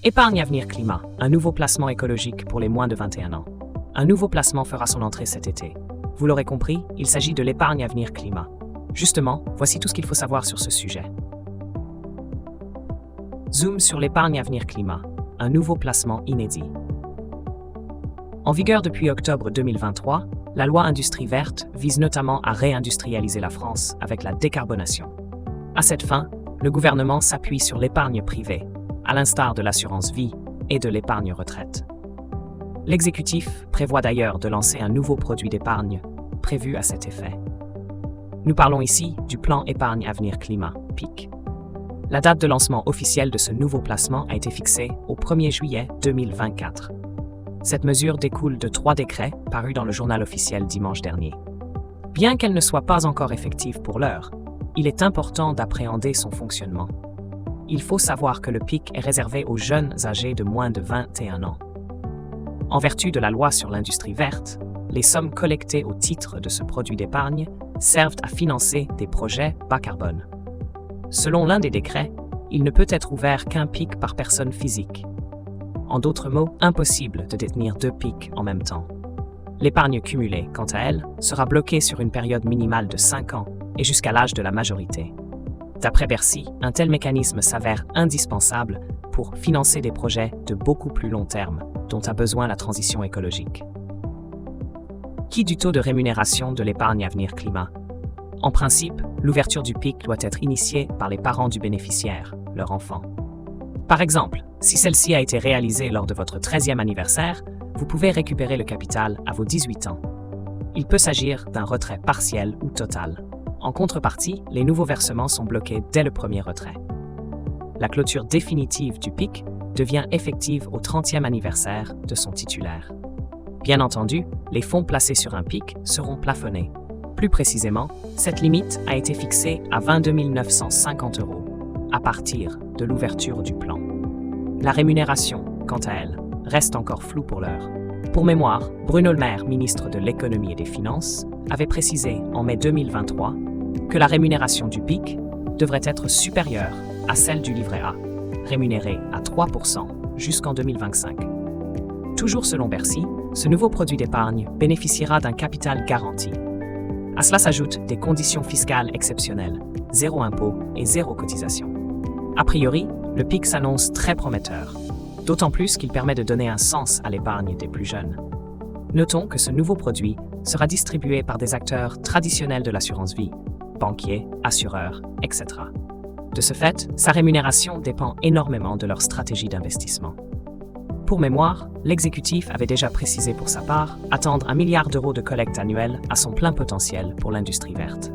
Épargne Avenir Climat, un nouveau placement écologique pour les moins de 21 ans. Un nouveau placement fera son entrée cet été. Vous l'aurez compris, il s'agit de l'Épargne Avenir Climat. Justement, voici tout ce qu'il faut savoir sur ce sujet. Zoom sur l'Épargne Avenir Climat, un nouveau placement inédit. En vigueur depuis octobre 2023, la loi Industrie verte vise notamment à réindustrialiser la France avec la décarbonation. À cette fin, le gouvernement s'appuie sur l'épargne privée, à l'instar de l'assurance vie et de l'épargne retraite. L'exécutif prévoit d'ailleurs de lancer un nouveau produit d'épargne prévu à cet effet. Nous parlons ici du plan Épargne Avenir Climat, PIC. La date de lancement officielle de ce nouveau placement a été fixée au 1er juillet 2024. Cette mesure découle de 3 décrets parus dans le journal officiel dimanche dernier. Bien qu'elle ne soit pas encore effective pour l'heure, il est important d'appréhender son fonctionnement. Il faut savoir que le PIC est réservé aux jeunes âgés de moins de 21 ans. En vertu de la loi sur l'industrie verte, les sommes collectées au titre de ce produit d'épargne servent à financer des projets bas carbone. Selon l'un des décrets, il ne peut être ouvert qu'un PIC par personne physique. En d'autres mots, impossible de détenir 2 PIC en même temps. L'épargne cumulée, quant à elle, sera bloquée sur une période minimale de 5 ans et jusqu'à l'âge de la majorité. D'après Bercy, un tel mécanisme s'avère indispensable pour financer des projets de beaucoup plus long terme dont a besoin la transition écologique. Qui du taux de rémunération de l'épargne Avenir Climat? En principe, l'ouverture du PIC doit être initiée par les parents du bénéficiaire, leur enfant. Par exemple, si celle-ci a été réalisée lors de votre 13e anniversaire, vous pouvez récupérer le capital à vos 18 ans. Il peut s'agir d'un retrait partiel ou total. En contrepartie, les nouveaux versements sont bloqués dès le premier retrait. La clôture définitive du PIC devient effective au 30e anniversaire de son titulaire. Bien entendu, les fonds placés sur un PIC seront plafonnés. Plus précisément, cette limite a été fixée à 22 950 € à partir de l'ouverture du plan. La rémunération, quant à elle, reste encore floue pour l'heure. Pour mémoire, Bruno Le Maire, ministre de l'Économie et des Finances, avait précisé en mai 2023 que la rémunération du PIC devrait être supérieure à celle du livret A, rémunérée à 3% jusqu'en 2025. Toujours selon Bercy, ce nouveau produit d'épargne bénéficiera d'un capital garanti. À cela s'ajoutent des conditions fiscales exceptionnelles, 0 impôt et 0 cotisation. A priori, le PIC s'annonce très prometteur, d'autant plus qu'il permet de donner un sens à l'épargne des plus jeunes. Notons que ce nouveau produit sera distribué par des acteurs traditionnels de l'assurance vie, banquiers, assureurs, etc. De ce fait, sa rémunération dépend énormément de leur stratégie d'investissement. Pour mémoire, l'exécutif avait déjà précisé pour sa part attendre 1 milliard € de collecte annuelle à son plein potentiel pour l'industrie verte.